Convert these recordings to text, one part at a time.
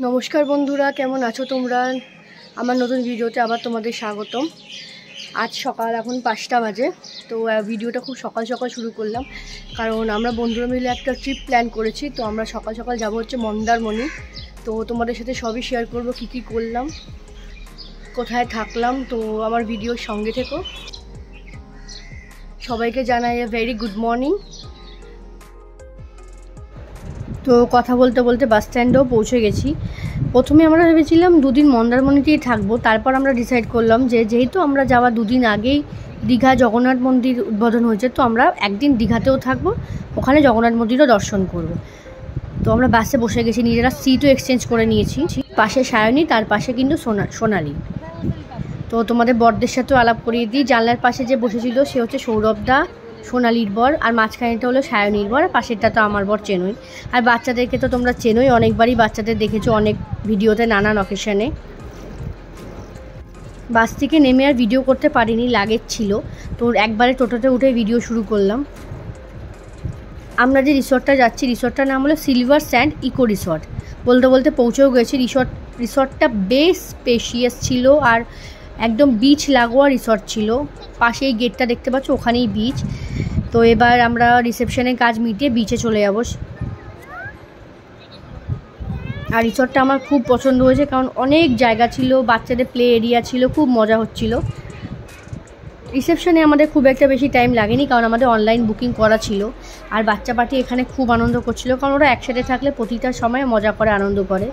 নমস্কার বন্ধুরা, কেমন আছো তোমরা? আমার নতুন ভিডিওতে আবার তোমাদের স্বাগতম। আজ সকাল এখন 5টা বাজে। তো ভিডিওটা খুব সকাল সকাল শুরু করলাম, কারণ আমরা বন্ধুরা মিলে একটা ট্রিপ প্ল্যান করেছি। তো আমরা সকাল সকাল যাব হচ্ছে মন্দারমণি। তো তোমাদের সাথে সবই শেয়ার করব, কী কী করলাম, কোথায় থাকলাম। তো আমার ভিডিওর সঙ্গে থেকো। সবাইকে জানাই ভেরি গুড মর্নিং। তো কথা বলতে বলতে বাস স্ট্যান্ডেও পৌঁছে গেছি। প্রথমে আমরা ভেবেছিলাম 2 দিন মন্দারমণিতেই থাকবো, তারপর আমরা ডিসাইড করলাম যে যেহেতু আমরা যাওয়া 2 দিন আগেই দীঘা জগন্নাথ মন্দির উদ্বোধন হয়েছে, তো আমরা একদিন দীঘাতেও থাকবো, ওখানে জগন্নাথ মন্দিরও দর্শন করব। তো আমরা বাসে বসে গেছি, নিজেরা সিটও এক্সচেঞ্জ করে নিয়েছি। পাশে সায়নী, তার পাশে কিন্তু সোনালি। তো তোমাদের বরদের সাথেও আলাপ করিয়ে দিই। জানলার পাশে যে বসেছিল সে হচ্ছে সৌরভদা, সোনালির বর, আর মাঝখানেটা হলো সায়নীর বর, আর পাশেরটা তো আমার বর চেনোই। আর বাচ্চাদেরকে তো তোমরা চেনোই, অনেকবারই বাচ্চাদের দেখেছো অনেক ভিডিওতে, নানান অকেশনে। বাস থেকে নেমে আর ভিডিও করতে পারিনি, লাগেজ ছিল। তো একবারে টোটোতে উঠে ভিডিও শুরু করলাম। আমরা যে রিসর্টটা যাচ্ছি, রিসর্টটার নাম হলো সিলভার স্যান্ড ইকো রিসর্ট। বলতে বলতে পৌঁছেও গেছি। রিসর্টটা বেশ স্পেশিয়াস ছিল, আর একদম বিচ লাগোয়া রিসর্ট ছিল। পাশেই গেটটা দেখতে পাচ্ছ, ওখানেই বিচ। তো এবার আমরা রিসেপশনের কাজ মিটিয়ে বিচে চলে যাব। আর রিসর্টটা আমার খুব পছন্দ হয়েছে, কারণ অনেক জায়গা ছিল, বাচ্চাদের প্লে এরিয়া ছিল, খুব মজা হচ্ছিল। রিসেপশনে আমাদের খুব একটা বেশি টাইম লাগেনি, কারণ আমাদের অনলাইন বুকিং করা ছিল। আর বাচ্চা পার্টি এখানে খুব আনন্দ করছিল, কারণ ওরা একসাথে থাকলে প্রতিটা সময় মজা করে, আনন্দ করে।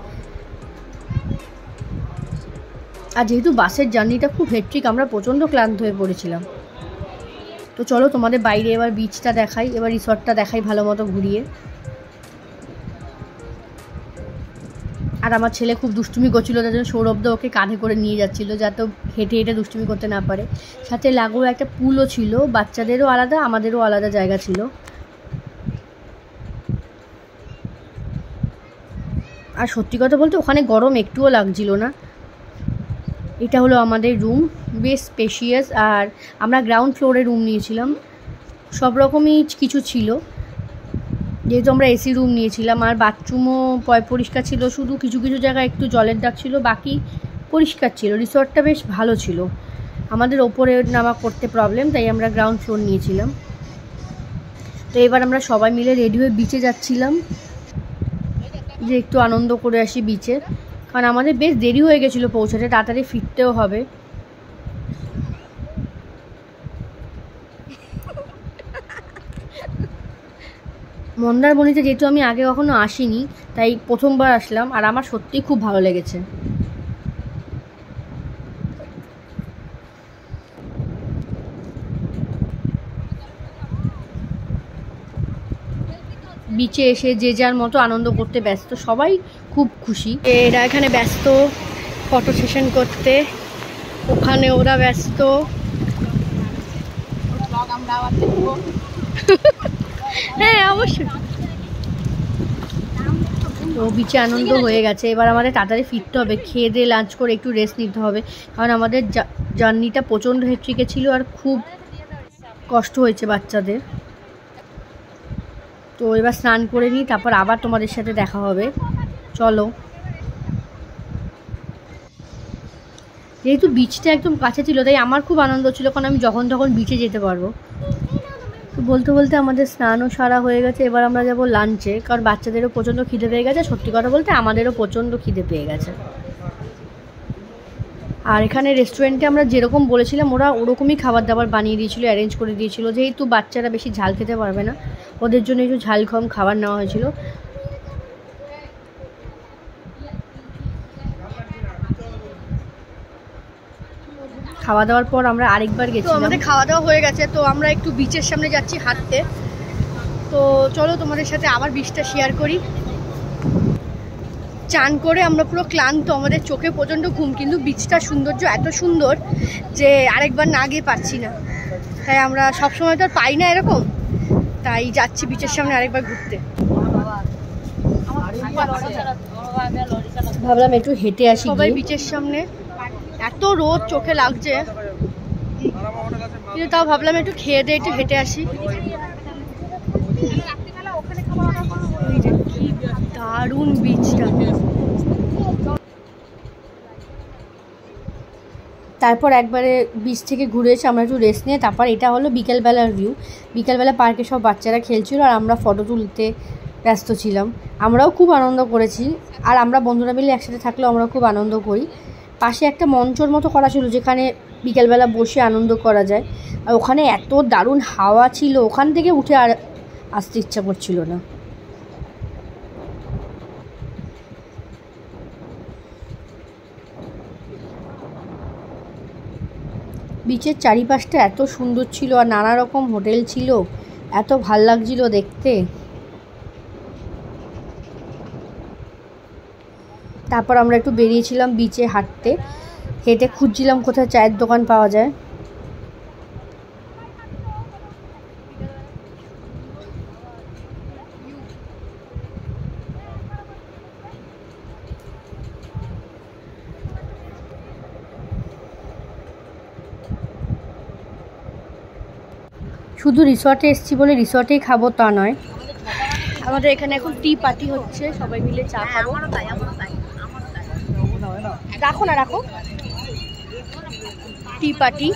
আর যেহেতু বাসের জার্নিটা খুব হেক্টিক, আমরা প্রচণ্ড ক্লান্ত হয়ে পড়েছিলাম। তো চলো তোমাদের বাইরে এবার বিচটা দেখাই, এবার রিসর্টটা দেখাই ভালো মতো ঘুরিয়ে। আর আমার ছেলে খুব দুষ্টুমি করছিল, তার জন্য সৌরভদা ওকে কাঁধে করে নিয়ে যাচ্ছিলো, যাতে হেঁটে হেঁটে দুষ্টুমি করতে না পারে। সাথে লাগোয়া একটা পুলও ছিল, বাচ্চাদেরও আলাদা, আমাদেরও আলাদা জায়গা ছিল। আর সত্যি কথা বলতে ওখানে গরম একটুও লাগছিল না। এটা হলো আমাদের রুম, বেশ স্পেশিয়াস। আর আমরা গ্রাউন্ড ফ্লোরে রুম নিয়েছিলাম, সব রকমই কিছু ছিল, যেহেতু আমরা এসি রুম নিয়েছিলাম। আর বাথরুমও পরিষ্কার ছিল, শুধু কিছু কিছু জায়গায় একটু জলের দাগ ছিল, বাকি পরিষ্কার ছিল। রিসর্টটা বেশ ভালো ছিল। আমাদের ওপরে নামা করতে প্রবলেম, তাই আমরা গ্রাউন্ড ফ্লোর নিয়েছিলাম। তো এবার আমরা সবাই মিলে রেডি হয়ে বিচে যাচ্ছিলাম, যে একটু আনন্দ করে আসি বিচে, কারণ আমাদের বেশ দেরি হয়ে গেছিলো পৌঁছাতে, তাড়াতাড়ি ফিরতেও হবে। মন্দারমণিতে যেহেতু আমি আগে কখনো আসিনি, তাই প্রথমবার আসলাম, আর আমার সত্যিই খুব ভালো লেগেছে। বিচে এসে যে যার মতো আনন্দ করতে ব্যস্ত, সবাই খুব খুশি। এরা এখানে ব্যস্ত ফটো সেশন করতে, ওখানে ওরা ব্যস্ত। হ্যাঁ অবশ্যই। তো বিচে আনন্দ হয়ে গেছে, এবার আমাদের তাড়াতাড়ি ফিরতে হবে, খেয়ে দিয়ে লাঞ্চ করে একটু রেস্ট নিতে হবে, কারণ আমাদের জার্নিটা প্রচণ্ড হেক্টিকে ছিল, আর খুব কষ্ট হয়েছে বাচ্চাদের। তো এবার স্নান করে নিই, তারপর আবার তোমাদের সাথে দেখা হবে। চলো। যেহেতু বিচটা একদম কাছে ছিল, তাই আমার খুব আনন্দ ছিল, কারণ আমি যখন তখন বিচে যেতে পারবো। তো বলতে বলতে আমাদের স্নানও সারা হয়ে গেছে। এবার আমরা যাবো লাঞ্চে, কারণ বাচ্চাদেরও প্রচণ্ড খিদে পেয়ে গেছে, সত্যি কথা বলতে আমাদেরও প্রচণ্ড খিদে পেয়ে গেছে। আর এখানে রেস্টুরেন্টে আমরা যেরকম বলেছিলাম, ওরা ওরকমই খাবার দাবার বানিয়ে দিয়েছিলো, অ্যারেঞ্জ করে দিয়েছিলো। যেহেতু বাচ্চারা বেশি ঝাল খেতে পারবে না, ওদের জন্য একটু ঝাল কম খাবার নেওয়া হয়েছিল। খাওয়া দাওয়ার পর আমরা আরেকবার গেছি। আমাদের খাওয়া দাওয়া হয়ে গেছে, তো আমরা একটু বিচের সামনে যাচ্ছি হাঁটতে। তো চলো তোমাদের সাথে আবার বিচটা শেয়ার করি। চান করে আমরা পুরো ক্লান্ত, আমাদের চোখে প্রচণ্ড ঘুম, কিন্তু বিচটার সৌন্দর্য এত সুন্দর যে আরেকবার না গিয়ে পারছি না। তাই আমরা সবসময় তো আর পাই না এরকম, তাই যাচ্ছি বিচের সামনে আরেকবার ঘুরতে। ভাবলাম একটু হেঁটে আসি, সবাই বিচের সামনে। এত রোদ চোখে লাগছে, কিন্তু তাও ভাবলাম একটু খেয়ে দিয়ে একটু হেঁটে আসি। দারুণ বিচটা। তারপর একবারে বিচ থেকে ঘুরে এসে আমরা একটু রেস্ট নিয়ে তারপর এটা হলো বিকেলবেলার ভিউ। বিকেলবেলা পার্কে সব বাচ্চারা খেলছিল আর আমরা ফটো তুলতে ব্যস্ত ছিলাম। আমরাও খুব আনন্দ করেছি, আর আমরা বন্ধুরা মিলে একসাথে থাকলেও আমরা খুব আনন্দ করি। পাশে একটা মঞ্চর মতো করা ছিল যেখানে বিকেলবেলা বসে আনন্দ করা যায়, আর ওখানে এত দারুণ হাওয়া ছিল, ওখান থেকে উঠে আর আসতে ইচ্ছা করছিল না। বিচের চারিপাশটা এত সুন্দর ছিল আর নানা রকম হোটেল ছিল, এত ভাল লাগছিল দেখতে। তারপর আমরা একটু বেরিয়েছিলাম বিচে হাঁটতে, হেঁটে খুঁজছিলাম কোথায় চায়ের দোকান পাওয়া যায়। শুধু রিসর্টে এসেছি বলে রিসর্টেই খাবো তা নয়, আমাদের এখানে এখন টি পার্টি হচ্ছে, সবাই মিলে চা খাবো। রাখো না, রাখো। Tea party.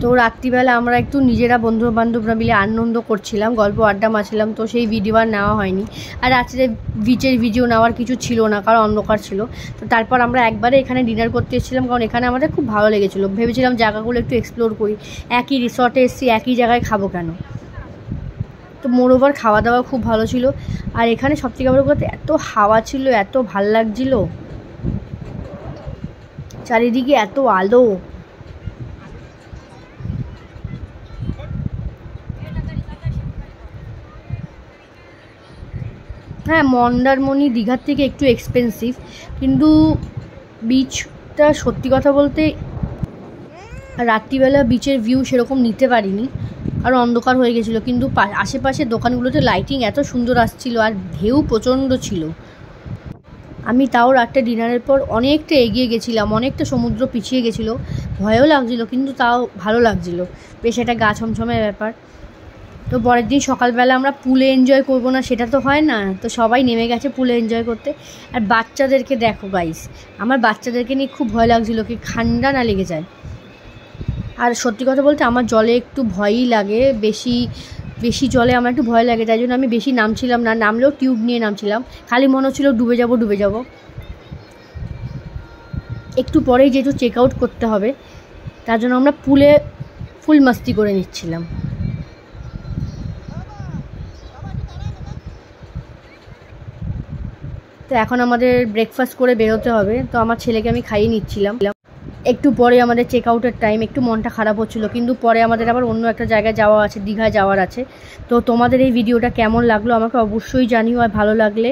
তো রাত্রিবেলা আমরা একটু নিজেরা বন্ধু বান্ধবরা মিলে আনন্দ করছিলাম, গল্প আড্ডা মারছিলাম, তো সেই ভিডিও আর নেওয়া হয়নি। আর রাত্রে বিচের ভিডিও নেওয়ার কিছু ছিল না, কারণ অন্ধকার ছিল। তো তারপর আমরা একবারে এখানে ডিনার করতে এসেছিলাম, কারণ এখানে আমাদের খুব ভালো লেগেছিলো। ভেবেছিলাম জায়গাগুলো একটু এক্সপ্লোর করি, একই রিসর্টে এসেছি, একই জায়গায় খাবো কেন। তো মোরওভার খাওয়া দাওয়া খুব ভালো ছিল, আর এখানে সবথেকে বড় কথা এত হাওয়া ছিল, এত ভাল লাগছিল, চারিদিকে এত আলো। হ্যাঁ, মন্দারমণি দীঘার থেকে একটু এক্সপেন্সিভ, কিন্তু বিচটা সত্যি কথা বলতে রাত্রিবেলা বিচের ভিউ সেরকম নিতে পারিনি, আর অন্ধকার হয়ে গেছিলো। কিন্তু আশেপাশে দোকানগুলোতে লাইটিং এত সুন্দর আসছিল, আর ঢেউ প্রচণ্ড ছিল। আমি তাও রাতটা ডিনারের পর অনেকটা এগিয়ে গেছিলাম, অনেকটা সমুদ্র পিছিয়ে গেছিলো, ভয়ও লাগছিলো, কিন্তু তাও ভালো লাগছিলো, বেশ একটা গা ছমছমের ব্যাপার। তো পরের দিন সকালবেলা আমরা পুলে এনজয় করবো না সেটা তো হয় না, তো সবাই নেমে গেছে পুলে এনজয় করতে। আর বাচ্চাদেরকে দেখো গাইস, আমার বাচ্চাদেরকে নিয়ে খুব ভয় লাগছিলো কি ঠান্ডা না লেগে যায়। আর সত্যি কথা বলতে আমার জলে একটু ভয়ই লাগে, বেশি জলে আমার একটু ভয় লাগে, তাই জন্য আমি বেশি নামছিলাম না, নামলেও টিউব নিয়ে নামছিলাম, খালি মনে হচ্ছিলো ডুবে যাব। একটু পরেই যেহেতু চেক আউট করতে হবে, তার জন্য আমরা পুলে ফুল মাস্তি করে নিচ্ছিলাম। তো এখন আমাদের ব্রেকফাস্ট করে বেরোতে হবে, তো আমার ছেলেকে আমি খাইয়ে নিচ্ছিলাম। একটু পরে আমাদের চেক আউটের টাইম, একটু মনটা খারাপ হচ্ছিলো, কিন্তু পরে আমাদের আবার অন্য একটা জায়গায় যাওয়া আছে, দীঘায় যাওয়ার আছে। তো তোমাদের এই ভিডিওটা কেমন লাগলো আমাকে অবশ্যই জানিও, আর ভালো লাগলে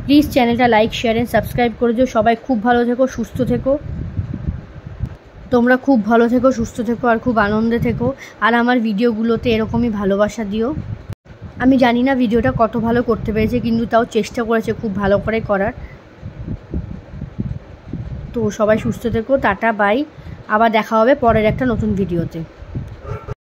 প্লিজ চ্যানেলটা লাইক, শেয়ার অ্যান্ড সাবস্ক্রাইব করে দিও। সবাই খুব ভালো থেকো, সুস্থ থেকো, তোমরা খুব ভালো থেকো, সুস্থ থেকো, আর খুব আনন্দে থেকো, আর আমার ভিডিওগুলোতে এরকমই ভালোবাসা দিও। আমি জানি না ভিডিওটা কত ভালো করতে পেরেছে, কিন্তু তাও চেষ্টা করেছে খুব ভালো করে করার। তো সবাই সুস্থ থেকো, টাটা, বাই, আবার দেখা হবে পরের একটা নতুন ভিডিওতে।